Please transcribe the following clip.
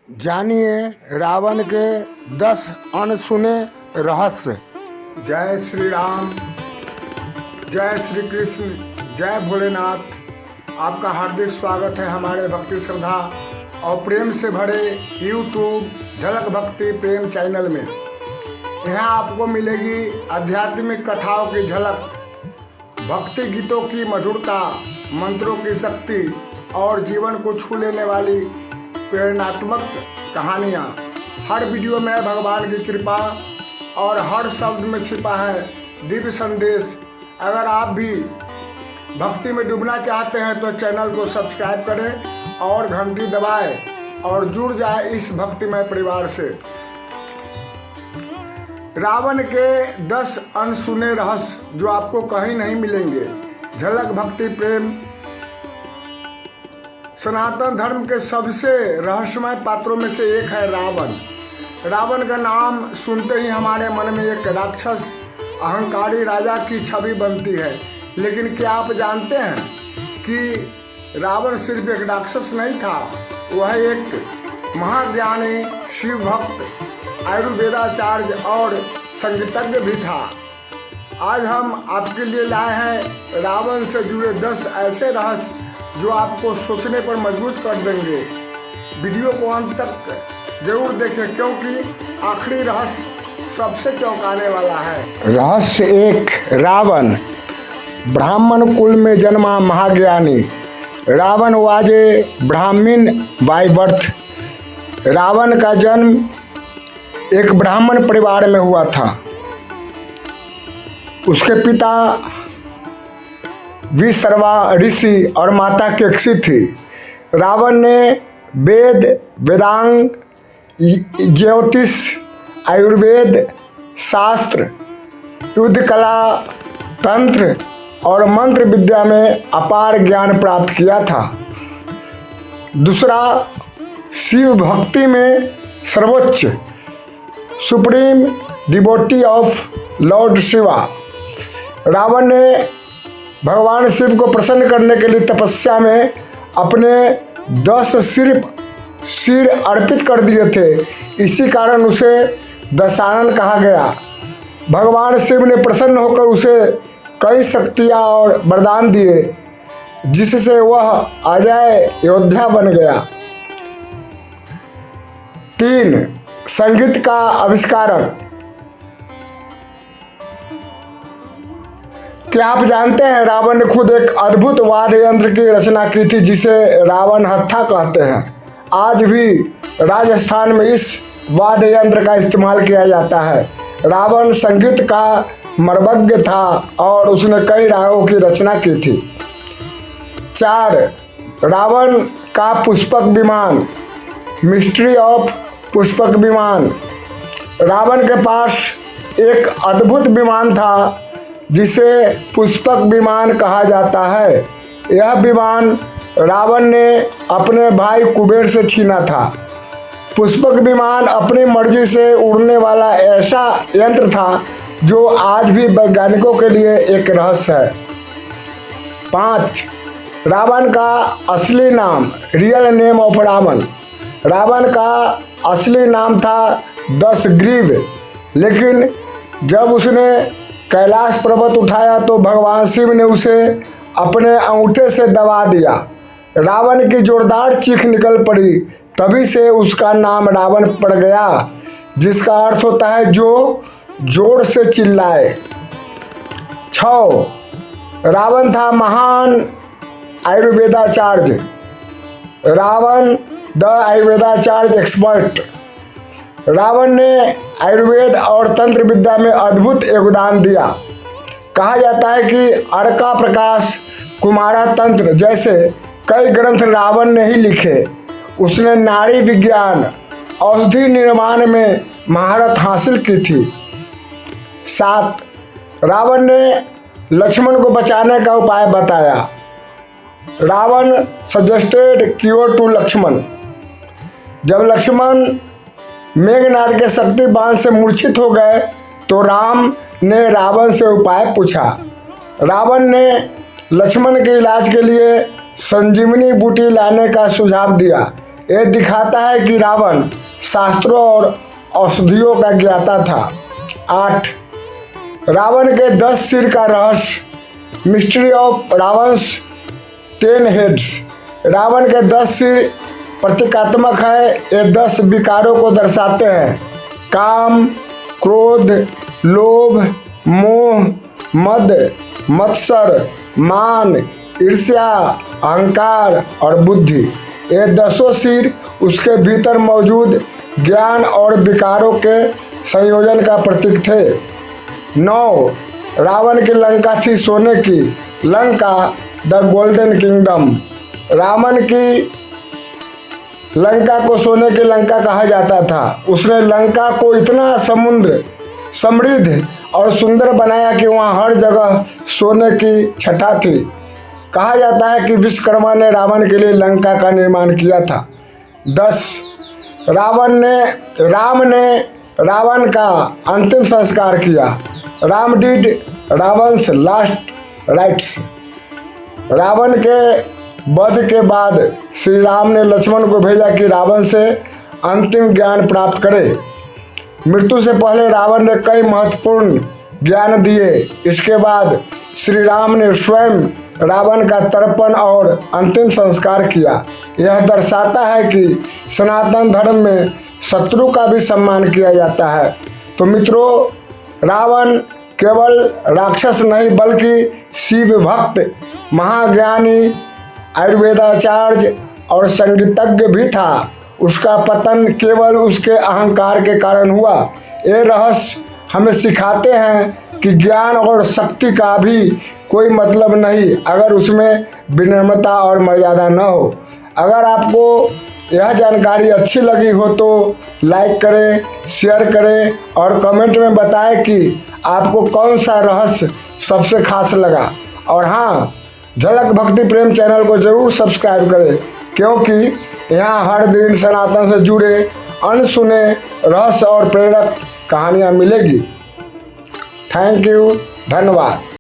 जानिए रावण के 10 अनसुने रहस्य। जय श्री राम, जय श्री कृष्ण, जय भोलेनाथ। आपका हार्दिक स्वागत है हमारे भक्ति श्रद्धा और प्रेम से भरे YouTube झलक भक्ति प्रेम चैनल में। यहाँ आपको मिलेगी आध्यात्मिक कथाओं की झलक, भक्ति गीतों की मधुरता, मंत्रों की शक्ति और जीवन को छू लेने वाली प्रेरणात्मक कहानियाँ। हर वीडियो में भगवान की कृपा और हर शब्द में छिपा है दिव्य संदेश। अगर आप भी भक्ति में डूबना चाहते हैं तो चैनल को सब्सक्राइब करें और घंटी दबाएं और जुड़ जाए इस भक्तिमय परिवार से। रावण के 10 अनसुने रहस्य जो आपको कहीं नहीं मिलेंगे। झलक भक्ति प्रेम सनातन धर्म के सबसे रहस्यमय पात्रों में से एक है रावण। रावण का नाम सुनते ही हमारे मन में एक राक्षस अहंकारी राजा की छवि बनती है। लेकिन क्या आप जानते हैं कि रावण सिर्फ एक राक्षस नहीं था, वह एक महाज्ञानी, शिव भक्त, आयुर्वेदाचार्य और संगीतज्ञ भी था। आज हम आपके लिए लाए हैं रावण से जुड़े 10 ऐसे रहस्य जो आपको सोचने पर मजबूर कर देंगे। वीडियो को अंत तक जरूर देखें क्योंकि आखिरी रहस्य सबसे चौंकाने वाला है। रहस्य 1। रावण ब्राह्मण कुल में जन्मा महाज्ञानी। रावण वाज ए ब्राह्मण बाय बर्थ। रावण का जन्म एक ब्राह्मण परिवार में हुआ था। उसके पिता विश्रवा ऋषि और माता केकसी थी। रावण ने वेद, वेदांग, ज्योतिष, आयुर्वेद, शास्त्र, युद्ध कला, तंत्र और मंत्र विद्या में अपार ज्ञान प्राप्त किया था। दूसरा, शिव भक्ति में सर्वोच्च, supreme devotee of lord Shiva. Ravan ने भगवान शिव को प्रसन्न करने के लिए तपस्या में अपने 10 सिर अर्पित कर दिए थे। इसी कारण उसे दशानन कहा गया। भगवान शिव ने प्रसन्न होकर उसे कई शक्तियाँ और वरदान दिए जिससे वह अजय योद्धा बन गया। 3. संगीत का आविष्कारक। क्या आप जानते हैं रावण ने खुद एक अद्भुत वाद्य यंत्र की रचना की थी जिसे रावण हत्था कहते हैं। आज भी राजस्थान में इस वाद्य यंत्र का इस्तेमाल किया जाता है। रावण संगीत का मर्मज्ञ था और उसने कई रागों की रचना की थी। 4. रावण का पुष्पक विमान। मिस्ट्री ऑफ पुष्पक विमान। रावण के पास एक अद्भुत विमान था जिसे पुष्पक विमान कहा जाता है। यह विमान रावण ने अपने भाई कुबेर से छीना था। पुष्पक विमान अपनी मर्जी से उड़ने वाला ऐसा यंत्र था जो आज भी वैज्ञानिकों के लिए एक रहस्य है। 5. रावण का असली नाम। Real name of Ravan. Ravan का असली नाम था दशग्रीव, लेकिन जब उसने कैलाश पर्वत उठाया तो भगवान शिव ने उसे अपने अंगूठे से दबा दिया। रावण की जोरदार चीख निकल पड़ी, तभी से उसका नाम रावण पड़ गया, जिसका अर्थ होता है जो जोर से चिल्लाए। 6. रावण था महान आयुर्वेदाचार्य। रावण द आयुर्वेदाचार्य एक्सपर्ट। रावण ने आयुर्वेद और तंत्र विद्या में अद्भुत योगदान दिया। कहा जाता है कि अर्का प्रकाश, कुमारा तंत्र जैसे कई ग्रंथ रावण ने ही लिखे। उसने नाड़ी विज्ञान, औषधि निर्माण में महारत हासिल की थी। 7. रावण ने लक्ष्मण को बचाने का उपाय बताया। Ravan suggested cure to Lakshman. जब लक्ष्मण मेघनाद के शक्ति बाण से मूर्छित हो गए तो राम ने रावण से उपाय पूछा। रावण ने लक्ष्मण के इलाज के लिए संजीवनी बूटी लाने का सुझाव दिया। यह दिखाता है कि रावण शास्त्रों और औषधियों का ज्ञाता था। 8. रावण के 10 सिर का रहस्य, मिस्ट्री ऑफ रावणस 10 हेड्स। रावण के 10 सिर प्रतीकात्मक है। ये 10 विकारों को दर्शाते हैं: काम, क्रोध, लोभ, मोह, मद, मत्सर, मान, ईर्ष्या, अहंकार और बुद्धि। ये 10 सिर उसके भीतर मौजूद ज्ञान और विकारों के संयोजन का प्रतीक थे। 9. रावण की लंका थी सोने की। Lanka the golden kingdom. Ravan की लंका को सोने की लंका कहा जाता था। उसने लंका को इतना समृद्ध और सुंदर बनाया कि वहाँ हर जगह सोने की छटा थी। कहा जाता है कि विश्वकर्मा ने रावण के लिए लंका का निर्माण किया था। 10. राम ने रावण का अंतिम संस्कार किया। राम डिड रावण's लास्ट राइट्स। रावण के वध के बाद श्री राम ने लक्ष्मण को भेजा कि रावण से अंतिम ज्ञान प्राप्त करे। मृत्यु से पहले रावण ने कई महत्वपूर्ण ज्ञान दिए। इसके बाद श्री राम ने स्वयं रावण का तर्पण और अंतिम संस्कार किया। यह दर्शाता है कि सनातन धर्म में शत्रु का भी सम्मान किया जाता है। तो मित्रों, रावण केवल राक्षस नहीं बल्कि शिव भक्त, महाज्ञानी, आयुर्वेदाचार्य और संगीतज्ञ भी था। उसका पतन केवल उसके अहंकार के कारण हुआ। ये रहस्य हमें सिखाते हैं कि ज्ञान और शक्ति का भी कोई मतलब नहीं अगर उसमें विनम्रता और मर्यादा न हो। अगर आपको यह जानकारी अच्छी लगी हो तो लाइक करें, शेयर करें और कमेंट में बताएं कि आपको कौन सा रहस्य सबसे खास लगा। और हाँ, झलक भक्ति प्रेम चैनल को जरूर सब्सक्राइब करें, क्योंकि यहाँ हर दिन सनातन से जुड़े अनसुने रहस्य और प्रेरक कहानियाँ मिलेगी। थैंक यू, धन्यवाद।